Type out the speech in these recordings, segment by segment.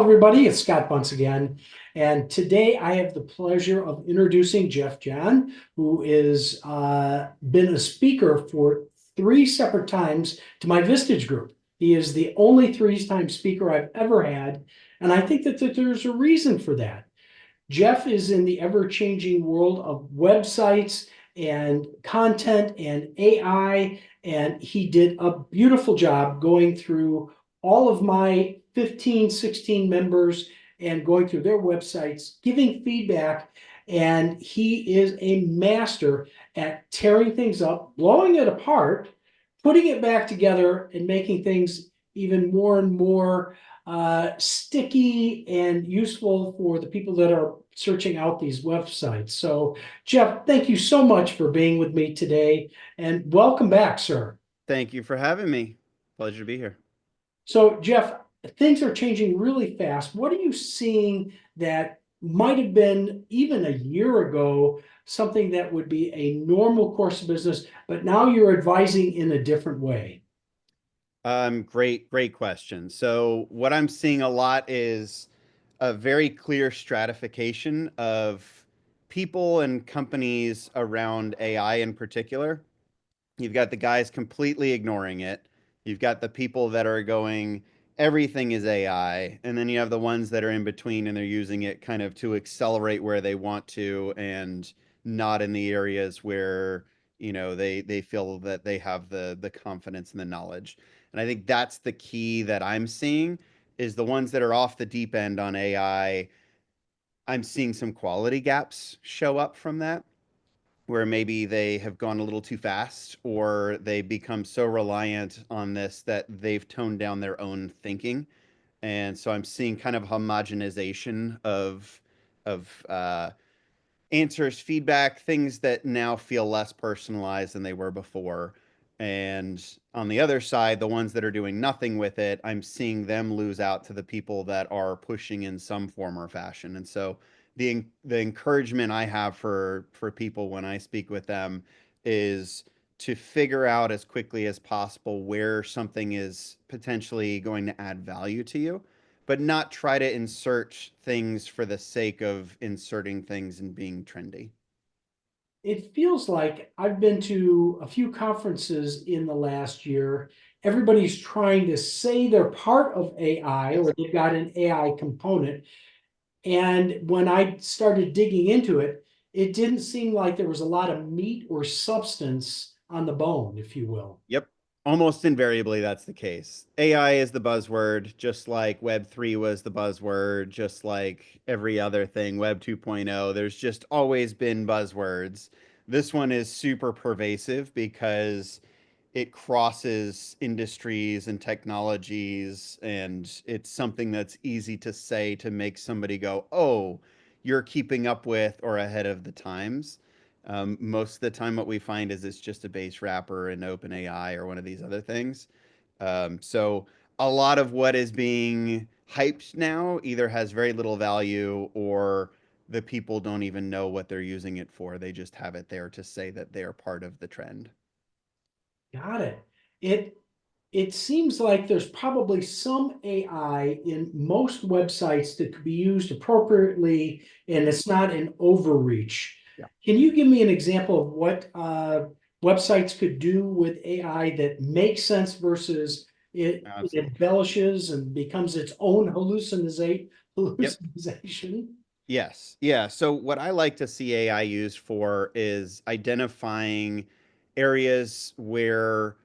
everybody. It's Scott Bunce again. And today I have the pleasure of introducing Jahn, who is been a speaker for three separate times to my Vistage group. He is the only three-time speaker I've ever had. And I think that there's a reason for that. Jeff is in the ever-changing world of websites and content and AI, and he did a beautiful job going through all of my 15, 16 members and going through their websites, giving feedback. And he is a master at tearing things up, blowing it apart, putting it back together, and making things even more and more sticky and useful for the people that are searching out these websites. So, Jeff, thank you so much for being with me today, and welcome back, sir. Thank you for having me. Pleasure to be here. So, Jeff, things are changing really fast. What are you seeing that might have been even a year ago something that would be a normal course of business, but now you're advising in a different way? Great question. So what I'm seeing a lot is a very clear stratification of people and companies around AI in particular. You've got the guys completely ignoring it. You've got the people that are going, everything is AI. And then you have the ones that are in between and they're using it kind of to accelerate where they want to and not in the areas where, they feel that they have the confidence and the knowledge. And I think that's the key that I'm seeing is the ones that are off the deep end on AI. I'm seeing some quality gaps show up from that where maybe they have gone a little too fast or they become so reliant on this that they've toned down their own thinking. And so I'm seeing kind of homogenization of answers, feedback, things that now feel less personalized than they were before. And on the other side, the ones that are doing nothing with it, I'm seeing them lose out to the people that are pushing in some form or fashion. And so the encouragement I have for people when I speak with them is to figure out as quickly as possible where something is potentially going to add value to you, but not try to insert things for the sake of inserting things and being trendy. It feels like I've been to a few conferences in the last year. Everybody's trying to say they're part of AI or Yes. they've got an AI component. And when I started digging into it, it didn't seem like there was a lot of meat or substance on the bone, if you will. Yep. Almost invariably, that's the case. AI is the buzzword, just like Web3 was the buzzword, just like every other thing, Web 2.0. There's just always been buzzwords. This one is super pervasive because it crosses industries and technologies, and it's something that's easy to say to make somebody go, oh, you're keeping up with or ahead of the times. Most of the time, what we find is it's just a base wrapper in OpenAI or one of these other things. So a lot of what is being hyped now either has very little value or the people don't even know what they're using it for. They just have it there to say that they're part of the trend. Got it. It it seems like there's probably some AI in most websites that could be used appropriately and it's not an overreach. Yeah. Can you give me an example of what websites could do with AI that makes sense versus it Absolutely. embellishes and becomes its own Yep. hallucination? Yes. Yeah. So what I like to see AI used for is identifying areas where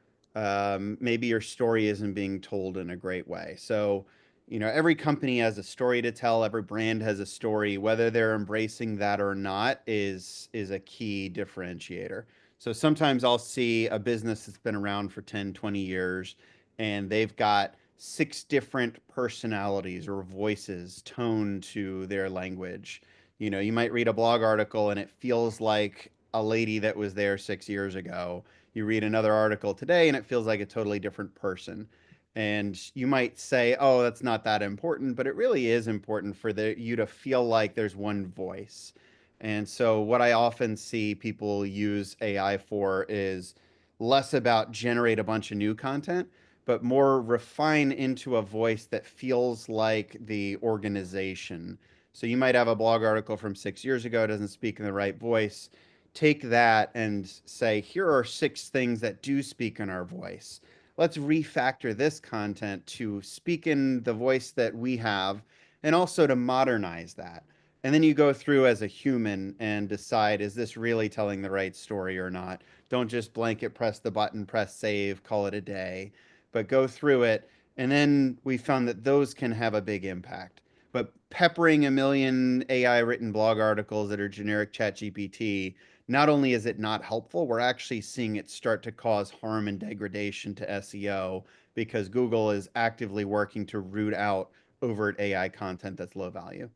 maybe your story isn't being told in a great way. So, every company has a story to tell, every brand has a story. Whether they're embracing that or not is a key differentiator. So sometimes I'll see a business that's been around for 10, 20 years and they've got six different personalities or voices toned to their language. You might read a blog article and it feels like a lady that was there 6 years ago. You read another article today and it feels like a totally different person. And you might say, oh, that's not that important, but it really is important for you to feel like there's one voice. And so, what I often see people use AI for is less about generate a bunch of new content, but more refine into a voice that feels like the organization. So you might have a blog article from 6 years ago, doesn't speak in the right voice. Take that and say, here are 6 things that do speak in our voice. Let's refactor this content to speak in the voice that we have and also to modernize that. And then you go through as a human and decide, is this really telling the right story or not? Don't just blanket press the button, press save, call it a day, but go through it. And then we found that those can have a big impact. But peppering a million AI written blog articles that are generic chat GPT, not only is it not helpful, we're actually seeing it start to cause harm and degradation to SEO because Google is actively working to root out overt AI content that's low value.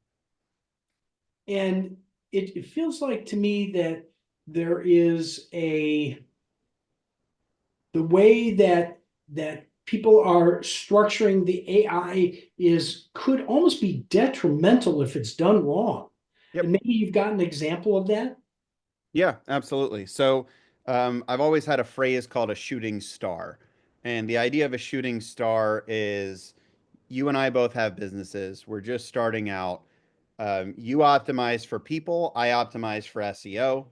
And it feels like to me that there is the way that people are structuring the AI could almost be detrimental if it's done wrong. And Yep. maybe you've got an example of that. Yeah, absolutely. So I've always had a phrase called a shooting star. And the idea of a shooting star is you and I both have businesses. We're just starting out. You optimize for people, I optimize for SEO.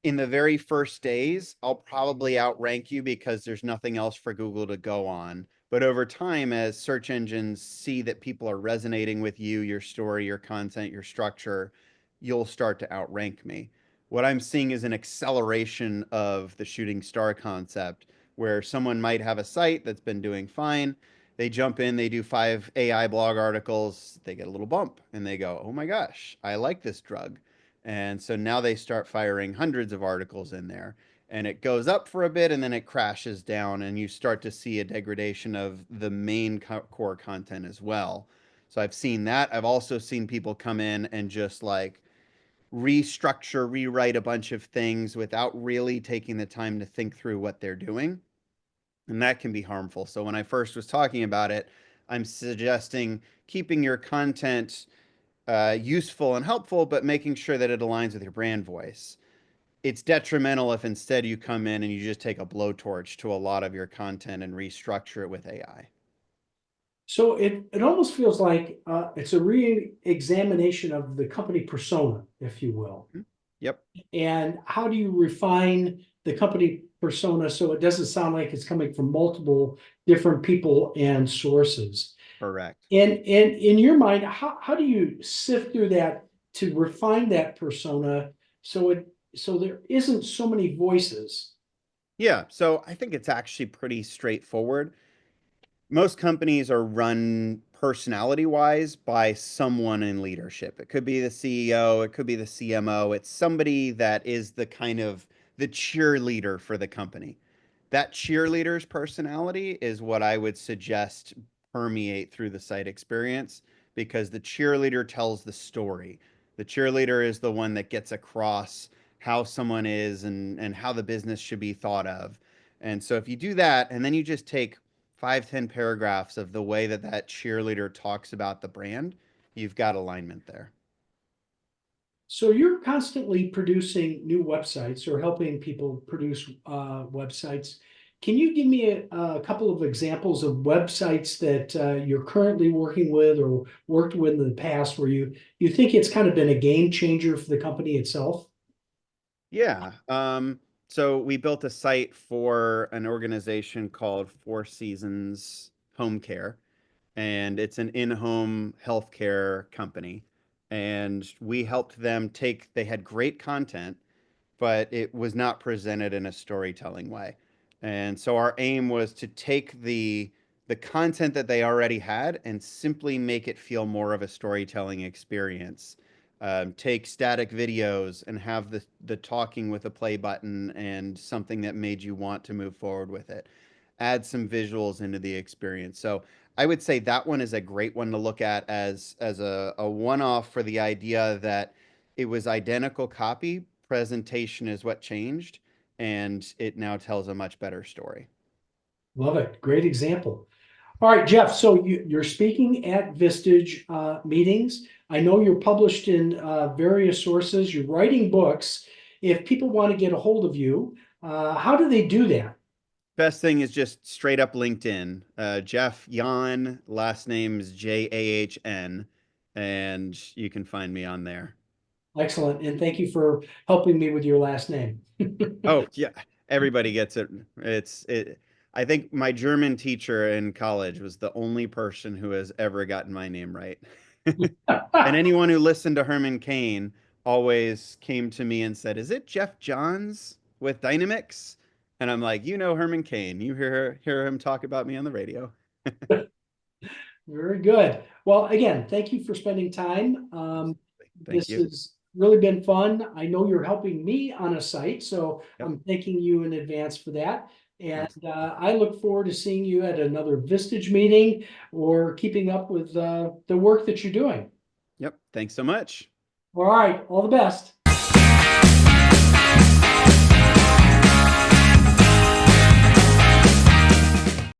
In the very first days, I'll probably outrank you because there's nothing else for Google to go on. But over time, as search engines see that people are resonating with you, your story, your content, your structure, you'll start to outrank me. What I'm seeing is an acceleration of the shooting star concept where someone might have a site that's been doing fine. They jump in, they do 5 AI blog articles, they get a little bump and they go, oh my gosh, I like this drug. And so now they start firing hundreds of articles in there and it goes up for a bit and then it crashes down and you start to see a degradation of the main core content as well. So I've seen that. I've also seen people come in and just like restructure, rewrite a bunch of things without really taking the time to think through what they're doing. And that can be harmful. So when I first was talking about it, I'm suggesting keeping your content useful and helpful, but making sure that it aligns with your brand voice. It's detrimental if instead you come in and you just take a blowtorch to a lot of your content and restructure it with AI. So it almost feels like it's a re-examination of the company persona, if you will. Mhm. Yep, And how do you refine the company persona so it doesn't sound like it's coming from multiple different people and sources? correct. And in your mind, how do you sift through that to refine that persona so there isn't so many voices? Yeah, so I think it's actually pretty straightforward. Most companies are run personality wise by someone in leadership. It could be the CEO, it could be the CMO. It's somebody that is the kind of the cheerleader for the company. That cheerleader's personality is what I would suggest permeate through the site experience because the cheerleader tells the story. The cheerleader is the one that gets across how someone is and how the business should be thought of. And so if you do that and then you just take 5, 10 paragraphs of the way that that cheerleader talks about the brand, you've got alignment there. So you're constantly producing new websites or helping people produce websites. Can you give me a couple of examples of websites that you're currently working with or worked with in the past where you think it's kind of been a game changer for the company itself? Yeah. So we built a site for an organization called Four Seasons Home Care, and it's an in-home healthcare company. And we helped them they had great content, but it was not presented in a storytelling way. And so our aim was to take the content that they already had and simply make it feel more of a storytelling experience. Take static videos and have the talking with a play button and something that made you want to move forward with it. Add some visuals into the experience. So I would say that one is a great one to look at as a one-off for the idea that it was identical copy, presentation is what changed, and it now tells a much better story. Love it. Great example. All right, Jeff. So you're speaking at Vistage meetings. I know you're published in various sources. You're writing books. If people want to get a hold of you, how do they do that? Best thing is just straight up LinkedIn. Jeff Jahn, last name is Jahn, and you can find me on there. Excellent. And thank you for helping me with your last name. Oh yeah, everybody gets it. It. I think my German teacher in college was the only person who has ever gotten my name right. And anyone who listened to Herman Cain always came to me and said, "Is it Jeff Johns with Dynamics?" And I'm like, "You know Herman Cain. You hear him talk about me on the radio." Very good. Well, again, thank you for spending time. Thank This you. has really been fun. I know you're helping me on a site, so Yep, I'm thanking you in advance for that. And absolutely. I look forward to seeing you at another Vistage meeting or keeping up with the work that you're doing. Yep. Thanks so much. All right, all the best.